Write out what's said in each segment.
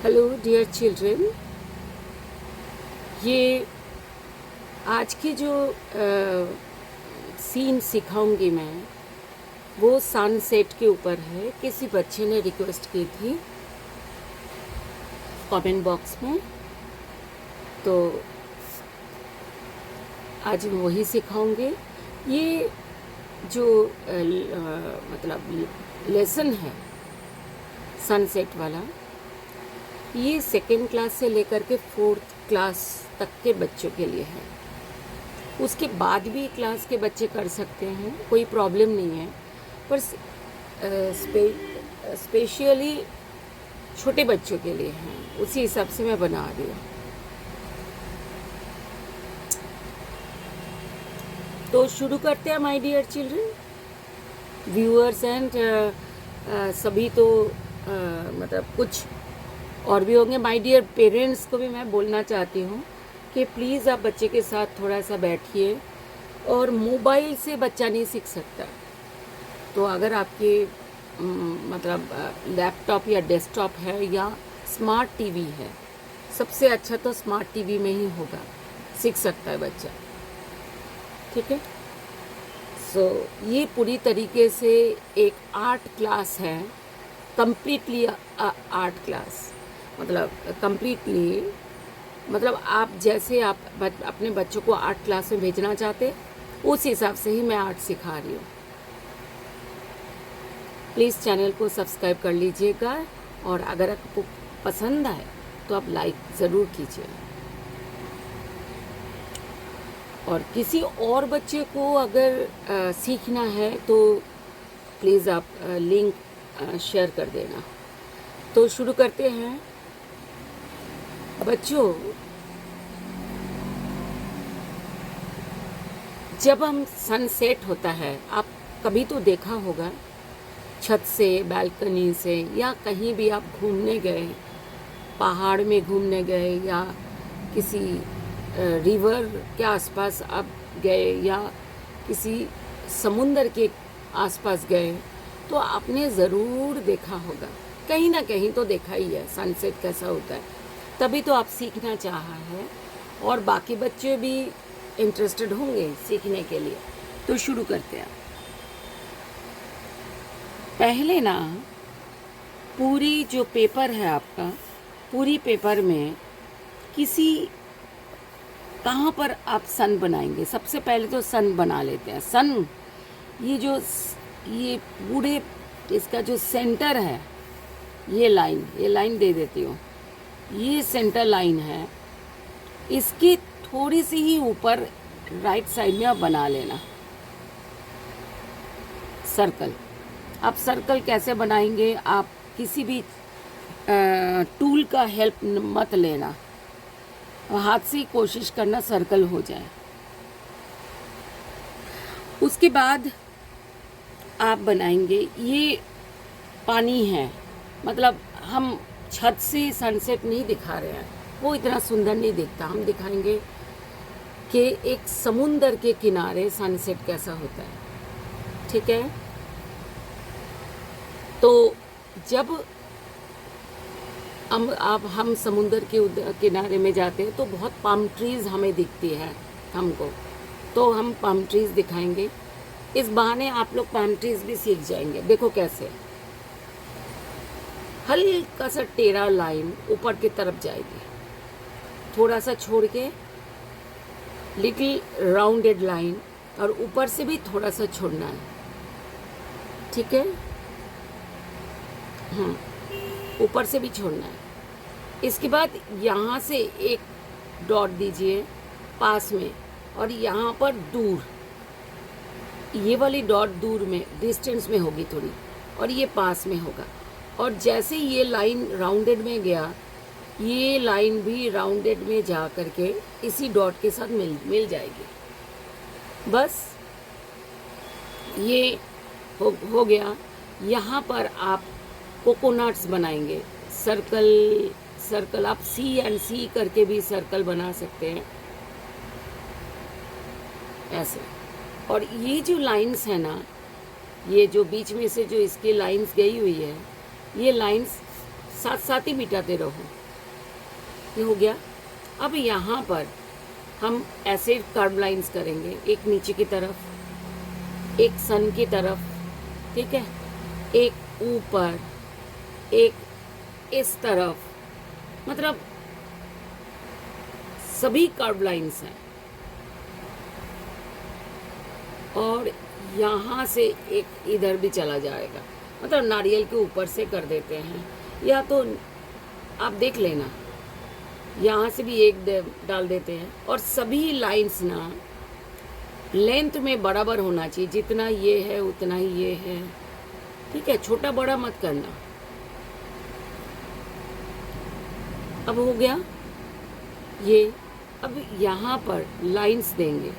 Hello dear children, ये आज की जो सीन सिखाऊंगी मैं वो सनसेट के ऊपर है। किसी बच्चे ने रिक्वेस्ट की थी कमेंट बॉक्स में, तो आज हम वही सिखाऊंगे। ये जो मतलब लेसन है सनसेट वाला, ये सेकेंड क्लास से लेकर के फोर्थ क्लास तक के बच्चों के लिए है। उसके बाद भी क्लास के बच्चे कर सकते हैं, कोई प्रॉब्लम नहीं है, पर स्पेशली छोटे बच्चों के लिए है। उसी हिसाब से मैं बना रही हूँ। तो शुरू करते हैं my dear children, viewers and सभी तो मतलब कुछ और भी होंगे। माय डियर पेरेंट्स को भी मैं बोलना चाहती हूँ कि प्लीज़ आप बच्चे के साथ थोड़ा सा बैठिए, और मोबाइल से बच्चा नहीं सीख सकता। तो अगर आपके मतलब लैपटॉप या डेस्कटॉप है या स्मार्ट टीवी है, सबसे अच्छा तो स्मार्ट टीवी में ही होगा, सीख सकता है बच्चा। ठीक है। सो ये पूरी तरीके से एक आर्ट क्लास है, कंप्लीटली आर्ट क्लास। मतलब कंप्लीटली मतलब आप जैसे आप अपने बच्चों को आर्ट क्लास में भेजना चाहते, उस हिसाब से ही मैं आर्ट सिखा रही हूँ। प्लीज़ चैनल को सब्सक्राइब कर लीजिएगा, और अगर आपको पसंद आए तो आप लाइक ज़रूर कीजिए। और किसी और बच्चे को अगर सीखना है तो प्लीज़ आप लिंक शेयर कर देना। तो शुरू करते हैं बच्चों। जब हम सनसेट होता है, आप कभी तो देखा होगा, छत से, बालकनी से, या कहीं भी आप घूमने गए, पहाड़ में घूमने गए, या किसी रिवर के आसपास आप गए, या किसी समुंदर के आसपास गए, तो आपने ज़रूर देखा होगा, कहीं ना कहीं तो देखा ही है सनसेट कैसा होता है। तभी तो आप सीखना चाहा है, और बाकी बच्चे भी इंटरेस्टेड होंगे सीखने के लिए। तो शुरू करते हैं। पहले ना पूरी जो पेपर है आपका, पूरी पेपर में किसी कहाँ पर आप सन बनाएंगे। सबसे पहले तो सन बना लेते हैं। सन, ये पूरे इसका जो सेंटर है, ये लाइन दे देती हूँ। ये सेंटर लाइन है, इसकी थोड़ी सी ही ऊपर राइट साइड में आप बना लेना सर्कल। आप सर्कल कैसे बनाएंगे, आप किसी भी टूल का हेल्प मत लेना, हाथ से ही कोशिश करना सर्कल हो जाए। उसके बाद आप बनाएंगे, ये पानी है, मतलब हम छत से सनसेट नहीं दिखा रहे हैं, वो इतना सुंदर नहीं दिखता। हम दिखाएंगे कि एक समुंदर के किनारे सनसेट कैसा होता है। ठीक है। तो जब हम समुंदर के किनारे में जाते हैं तो बहुत पाम ट्रीज़ हमें दिखती है हमको, तो हम पाम ट्रीज़ दिखाएंगे। इस बहाने आप लोग पाम ट्रीज़ भी सीख जाएंगे। देखो कैसे हल्का सा टेढ़ा लाइन ऊपर की तरफ जाएगी, थोड़ा सा छोड़ के लिटिल राउंडेड लाइन, और ऊपर से भी थोड़ा सा छोड़ना है। ठीक है। ऊपर से भी छोड़ना है। इसके बाद यहाँ से एक डॉट दीजिए पास में, और यहाँ पर दूर, ये वाली डॉट दूर में डिस्टेंस में होगी थोड़ी, और ये पास में होगा। और जैसे ये लाइन राउंडेड में गया, ये लाइन भी राउंडेड में जा करके इसी डॉट के साथ मिल जाएगी। बस ये हो गया। यहाँ पर आप कोकोनट्स बनाएंगे। सर्कल आप सी एंड सी करके भी सर्कल बना सकते हैं ऐसे। और ये जो लाइंस है ना, ये जो बीच में से जो इसकी लाइंस गई हुई है, ये लाइंस साथ साथ ही मिटाते रहो। ये हो गया। अब यहाँ पर हम ऐसे कर्व लाइंस करेंगे, एक नीचे की तरफ, एक सन की तरफ, ठीक है, एक ऊपर, एक इस तरफ, मतलब सभी कर्व लाइंस हैं। और यहाँ से एक इधर भी चला जाएगा, मतलब नारियल के ऊपर से कर देते हैं, या तो आप देख लेना यहाँ से भी एक डाल देते हैं। और सभी लाइंस ना लेंथ में बराबर होना चाहिए, जितना ये है उतना ही ये है, ठीक है, छोटा बड़ा मत करना। अब हो गया ये। अब यहाँ पर लाइंस देंगे,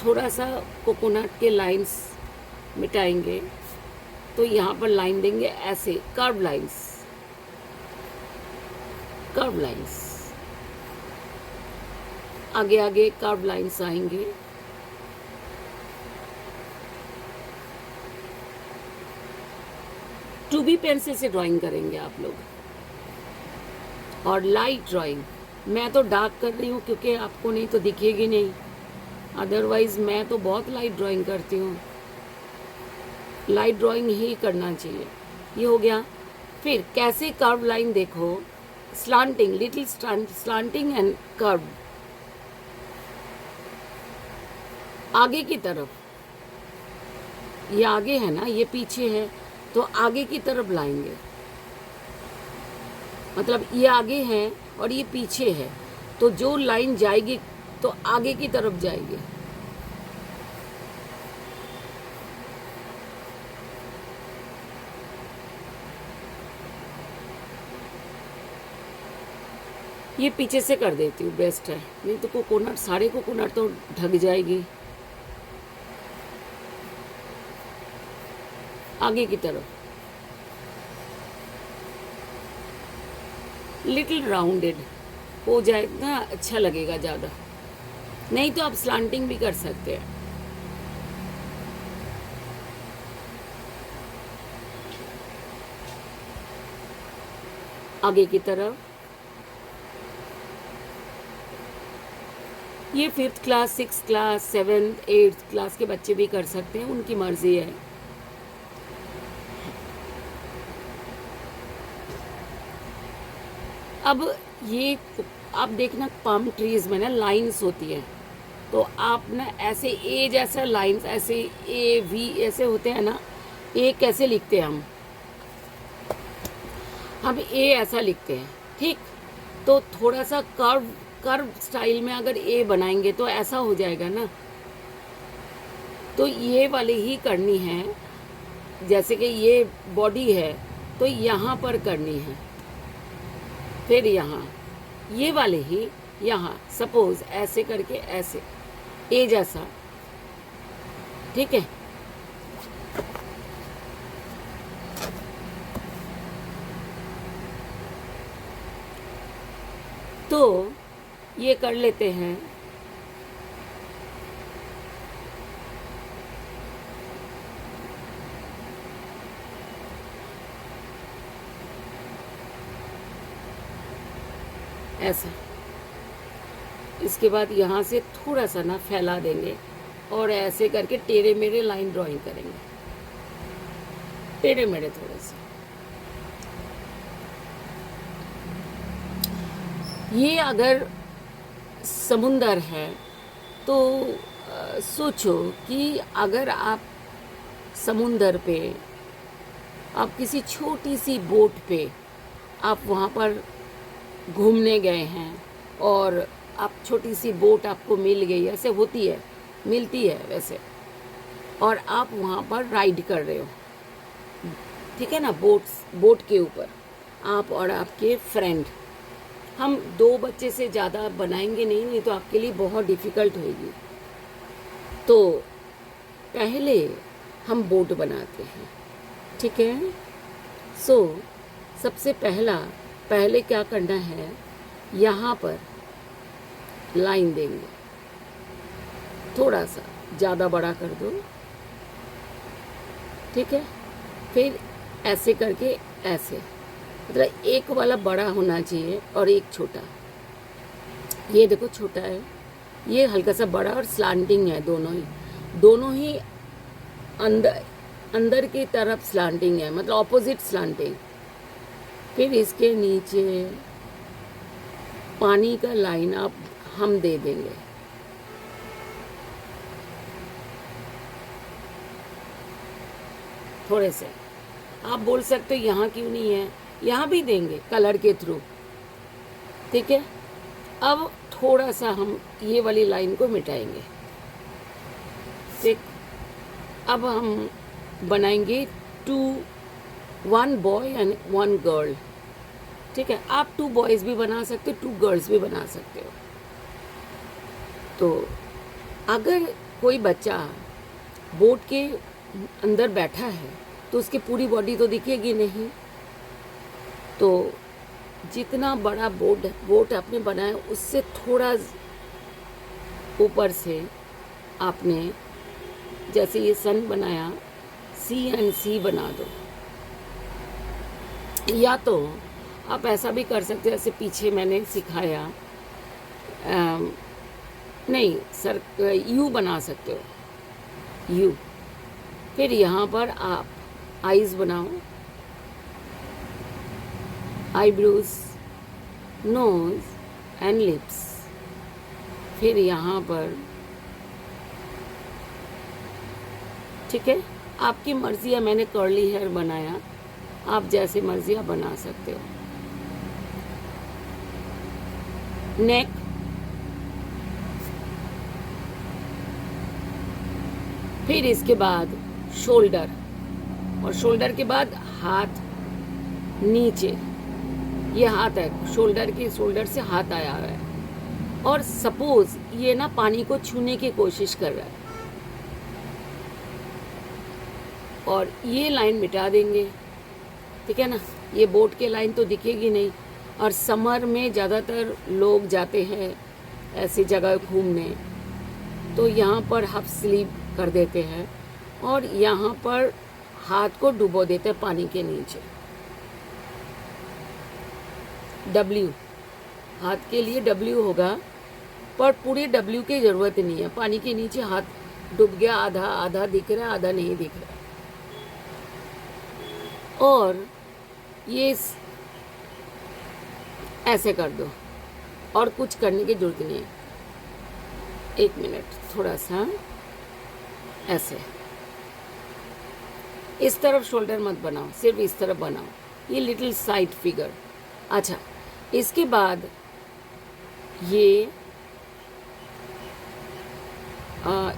थोड़ा सा कोकोनट के लाइंस मिटाएंगे, तो यहाँ पर लाइन देंगे ऐसे, कर्व लाइंस, कर्व लाइंस, आगे आगे कर्व लाइंस आएंगे। टू बी पेंसिल से ड्राइंग करेंगे आप लोग, और लाइट ड्राइंग। मैं तो डार्क कर रही हूँ क्योंकि आपको नहीं तो दिखेगी नहीं, अदरवाइज मैं तो बहुत लाइट ड्राइंग करती हूँ। लाइट ड्राइंग ही करना चाहिए। ये हो गया। फिर कैसे कर्व लाइन देखो, slanting, little slanting and curve, आगे की तरफ। ये आगे है ना, ये पीछे है, तो आगे की तरफ लाएंगे, मतलब ये आगे है और ये पीछे है, तो जो लाइन जाएगी तो आगे की तरफ जाएगी। ये पीछे से कर देती हूँ, बेस्ट है, नहीं तो कोकोनट, सारे कोकोनट तो ढक जाएगी। आगे की तरफ लिटिल राउंडेड हो जाएगा, अच्छा लगेगा ज़्यादा। नहीं तो आप स्लांटिंग भी कर सकते हैं। आगे की तरफ। ये 5th class, 6th class, 7th, 8th class के बच्चे भी कर सकते हैं, उनकी मर्जी है। अब ये आप देखना, पाम ट्रीज में ना लाइंस होती है, तो आप ना ऐसे ए जैसा लाइंस, ऐसे ए वी ऐसे होते हैं ना, ए कैसे लिखते हैं हम ए ऐसा लिखते हैं, ठीक। तो थोड़ा सा कर्व स्टाइल में अगर ए बनाएंगे तो ऐसा हो जाएगा ना, तो ये वाली ही करनी है। जैसे कि ये बॉडी है तो यहाँ पर करनी है, फिर यहाँ ये वाले ही यहाँ सपोज ऐसे करके ऐसे ए जैसा, ठीक है। तो ये कर लेते हैं। ऐसा, इसके बाद यहाँ से थोड़ा सा ना फैला देंगे और ऐसे करके टेढ़े मेढ़े लाइन ड्राइंग करेंगे, टेढ़े मेढ़े थोड़े से। ये अगर समुंदर है तो सोचो कि अगर आप समुंदर पे, आप किसी छोटी सी बोट पे आप वहाँ पर घूमने गए हैं और आप छोटी सी बोट आपको मिल गई, ऐसे होती है, मिलती है वैसे, और आप वहाँ पर राइड कर रहे हो, ठीक है ना, बोट के ऊपर आप और आपके फ्रेंड। हम 2 बच्चे से ज़्यादा बनाएंगे नहीं तो आपके लिए बहुत डिफ़िकल्ट होगी। तो पहले हम बोट बनाते हैं, ठीक है। सबसे पहले क्या करना है, यहाँ पर लाइन देंगे, थोड़ा सा ज़्यादा बड़ा कर दो, ठीक है। फिर ऐसे करके ऐसे, मतलब एक वाला बड़ा होना चाहिए और एक छोटा। ये देखो छोटा है, ये हल्का सा बड़ा और स्लांटिंग है, दोनों ही अंदर अंदर की तरफ स्लांटिंग है, मतलब ऑपोजिट स्लांटिंग। फिर इसके नीचे पानी का लाइन आप हम दे देंगे। थोड़े से आप बोल सकते हो यहाँ क्यों नहीं है, यहाँ भी देंगे कलर के थ्रू, ठीक है। अब थोड़ा सा हम ये वाली लाइन को मिटाएंगे, ठीक। अब हम बनाएंगे 1 बॉय एंड 1 गर्ल, ठीक है। आप 2 बॉयज़ भी बना सकते हो, 2 गर्ल्स भी बना सकते हो। तो अगर कोई बच्चा बोट के अंदर बैठा है तो उसकी पूरी बॉडी तो दिखेगी नहीं, तो जितना बड़ा बोट आपने बनाया उससे थोड़ा ऊपर से आपने, जैसे ये सन बनाया, सी एंड सी बना दो। या तो आप ऐसा भी कर सकते हो, जैसे पीछे मैंने सिखाया, नहीं सर, यू बना सकते हो, यू। फिर यहाँ पर आप आईज बनाओ, आईब्रोज, नोज एंड लिप्स। फिर यहाँ पर, ठीक है, आपकी मर्जी है। मैंने कर्ली हेयर बनाया, आप जैसे मर्जी आप बना सकते हो। नेक, फिर इसके बाद शोल्डर, और शोल्डर के बाद हाथ नीचे, ये हाथ है, शोल्डर से हाथ आया हुआ है, और सपोज ये ना पानी को छूने की कोशिश कर रहा है, और ये लाइन मिटा देंगे, ठीक है ना। ये बोट के लाइन तो दिखेगी नहीं, और समर में ज़्यादातर लोग जाते हैं ऐसी जगह घूमने, तो यहाँ पर हाफ स्लीव कर देते हैं और यहाँ पर हाथ को डुबो देते हैं पानी के नीचे। W, हाथ के लिए W होगा, पर पूरे W की ज़रूरत नहीं है। पानी के नीचे हाथ डूब गया, आधा दिख रहा है, आधा नहीं दिख रहा है। और ये ऐसे कर दो, और कुछ करने की जरूरत नहीं है। 1 मिनट, थोड़ा सा ऐसे, इस तरफ शोल्डर मत बनाओ, सिर्फ इस तरफ बनाओ, ये लिटिल साइड फिगर। अच्छा, इसके बाद ये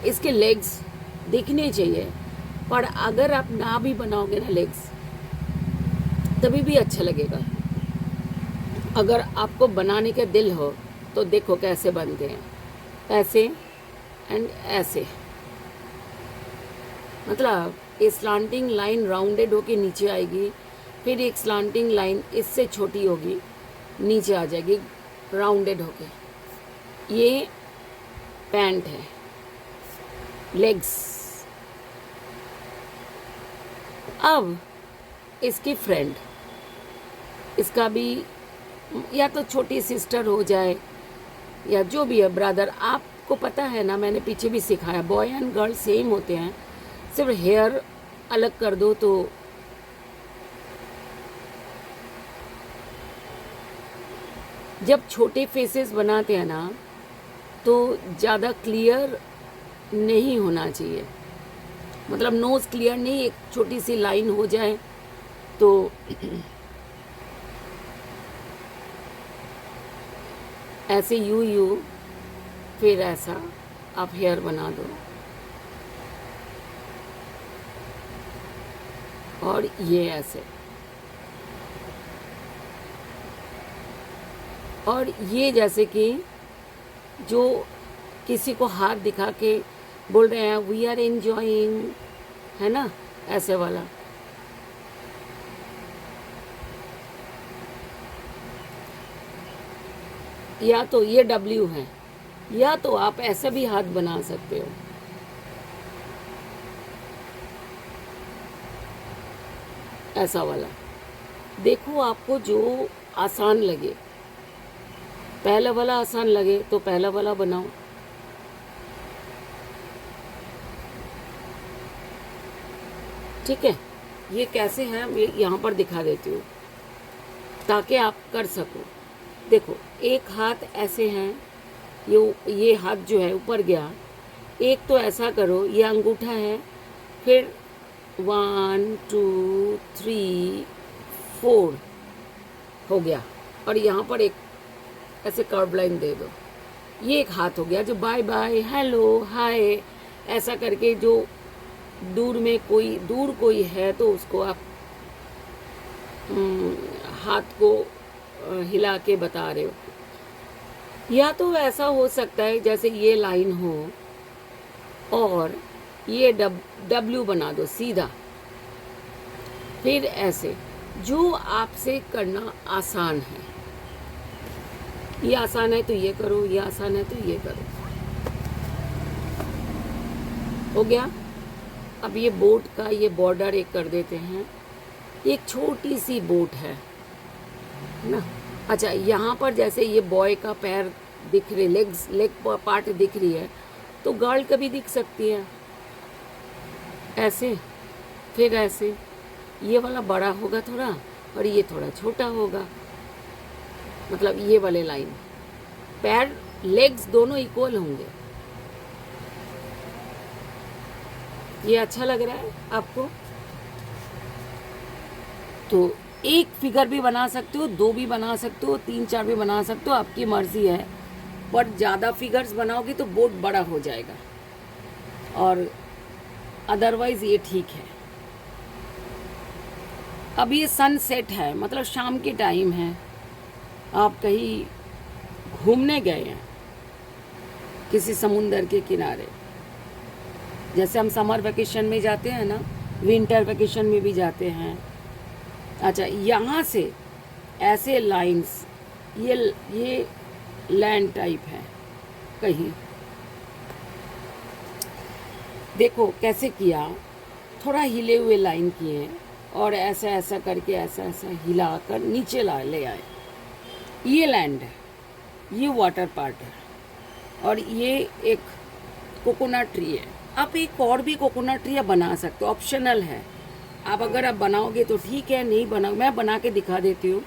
इसके लेग्स दिखने चाहिए, पर अगर आप ना भी बनाओगे ना लेग्स, तभी भी अच्छा लगेगा। अगर आपको बनाने का दिल हो तो देखो कैसे बनते हैं, ऐसे एंड ऐसे, मतलब ये स्लांटिंग लाइन राउंडेड होके नीचे आएगी, फिर एक स्लांटिंग लाइन इससे छोटी होगी, नीचे आ जाएगी राउंडेड होके। ये पैंट है, लेग्स। अब इसकी फ्रेंड, इसका भी या तो छोटी सिस्टर हो जाए या जो भी है, ब्रदर। आपको पता है ना, मैंने पीछे भी सिखाया, बॉय एंड गर्ल सेम होते हैं, सिर्फ हेयर अलग कर दो तो जब छोटे फेसेस बनाते हैं ना तो ज़्यादा क्लियर नहीं होना चाहिए, मतलब नोज़ क्लियर नहीं, एक छोटी सी लाइन हो जाए तो ऐसे यू, फिर ऐसा आप हेयर बना दो, और ये ऐसे, और ये जैसे कि जो किसी को हाथ दिखा के बोल रहे हैं वी आर एंजॉइंग, है ना, ऐसे वाला। या तो ये W है, या तो आप ऐसा भी हाथ बना सकते हो, ऐसा वाला, देखो आपको जो आसान लगे, पहला वाला आसान लगे तो पहला वाला बनाओ। ठीक है, ये कैसे हैं ये यहाँ पर दिखा देती हूँ ताकि आप कर सको। देखो एक हाथ ऐसे हैं, ये हाथ जो है ऊपर गया, एक तो ऐसा करो, ये अंगूठा है, फिर 1 2 3 4 हो गया, और यहाँ पर एक ऐसे कर्व लाइन दे दो। ये एक हाथ हो गया जो बाय बाय, हेलो, हाय ऐसा करके, जो दूर कोई है तो उसको आप हाथ को हिला के बता रहे हो। या तो ऐसा हो सकता है जैसे ये लाइन हो और ये डब्ल्यू बना दो सीधा, फिर ऐसे, जो आपसे करना आसान है। ये आसान है तो ये करो, ये आसान है तो ये करो। हो गया। अब ये बोट का ये बॉर्डर एक कर देते हैं, एक छोटी सी बोट है ना। अच्छा, यहाँ पर जैसे ये बॉय का पैर दिख रहे, लेग पार्ट दिख रही है, तो गर्ल का भी दिख सकती है ऐसे, फिर ऐसे। ये वाला बड़ा होगा थोड़ा और ये थोड़ा छोटा होगा, मतलब ये वाले लाइन, पैर लेग्स दोनों इक्वल होंगे। ये अच्छा लग रहा है आपको? तो एक फिगर भी बना सकते हो, 2 भी बना सकते हो, 3 4 भी बना सकते हो, आपकी मर्जी है। बट ज़्यादा फिगर्स बनाओगे तो बोट बड़ा हो जाएगा, और अदरवाइज ये ठीक है। अब ये सनसेट है, मतलब शाम के टाइम है, आप कहीं घूमने गए हैं किसी समुंदर के किनारे, जैसे हम समर वेकेशन में जाते हैं ना, विंटर वेकेशन में भी जाते हैं। अच्छा, यहाँ से ऐसे लाइंस, ये लैंड टाइप है कहीं, देखो कैसे किया, थोड़ा हिले हुए लाइन किए और ऐसा ऐसा करके ऐसा ऐसा हिला कर नीचे ले आए। ये लैंड है, ये वाटर पार्ट है, और ये एक कोकोनट ट्री है। आप एक और भी कोकोनट ट्री बना सकते हो, ऑप्शनल है। आप अगर आप बनाओगे तो ठीक है, नहीं बनाओ, मैं बना के दिखा देती हूँ।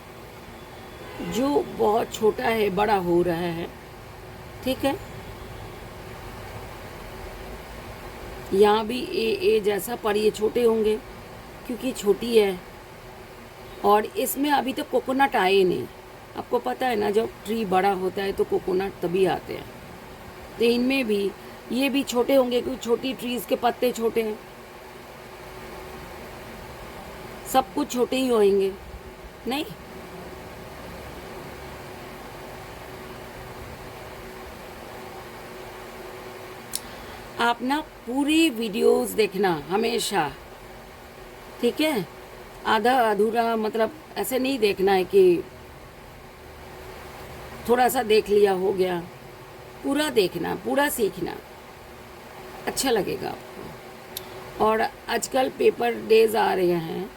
जो बहुत छोटा है, बड़ा हो रहा है, ठीक है। यहाँ भी ए जैसा, पर ये छोटे होंगे क्योंकि छोटी है, और इसमें अभी तक कोकोनट आए नहीं। आपको पता है ना, जब ट्री बड़ा होता है तो कोकोनट तभी आते हैं। तो इनमें भी ये भी छोटे होंगे क्योंकि छोटी ट्रीज के पत्ते छोटे हैं, सब कुछ छोटे ही होंगे, नहीं? आप ना पूरी वीडियोस देखना हमेशा, ठीक है? आधा अधूरा मतलब ऐसे नहीं देखना है कि थोड़ा सा देख लिया हो गया। पूरा देखना, पूरा सीखना, अच्छा लगेगा आपको। और आजकल पेपर डेज आ रहे हैं,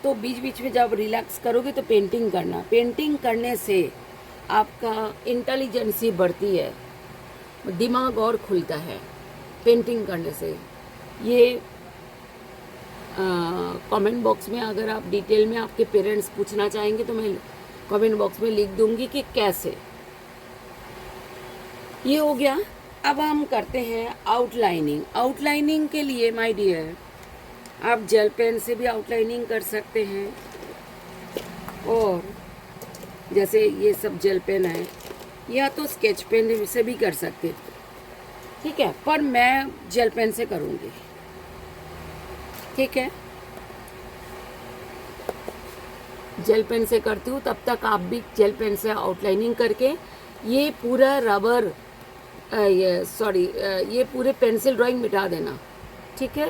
तो बीच बीच में जब रिलैक्स करोगे तो पेंटिंग करना। पेंटिंग करने से आपका इंटेलिजेंसी बढ़ती है, दिमाग और खुलता है पेंटिंग करने से। ये कमेंट बॉक्स में अगर आप डिटेल में आपके पेरेंट्स पूछना चाहेंगे तो मैं कमेंट बॉक्स में लिख दूंगी कि कैसे। ये हो गया। अब हम करते हैं आउटलाइनिंग। आउटलाइनिंग के लिए माय डियर, आप जेल पेन से भी आउटलाइनिंग कर सकते हैं, और जैसे ये सब जेल पेन है, या तो स्केच पेन से भी कर सकते हैं, ठीक है। पर मैं जेल पेन से करूँगी, ठीक है। जेल पेन से करती हूँ, तब तक आप भी जेल पेन से आउटलाइनिंग करके ये पूरा रबर ये पूरे पेंसिल ड्राइंग मिटा देना, ठीक है।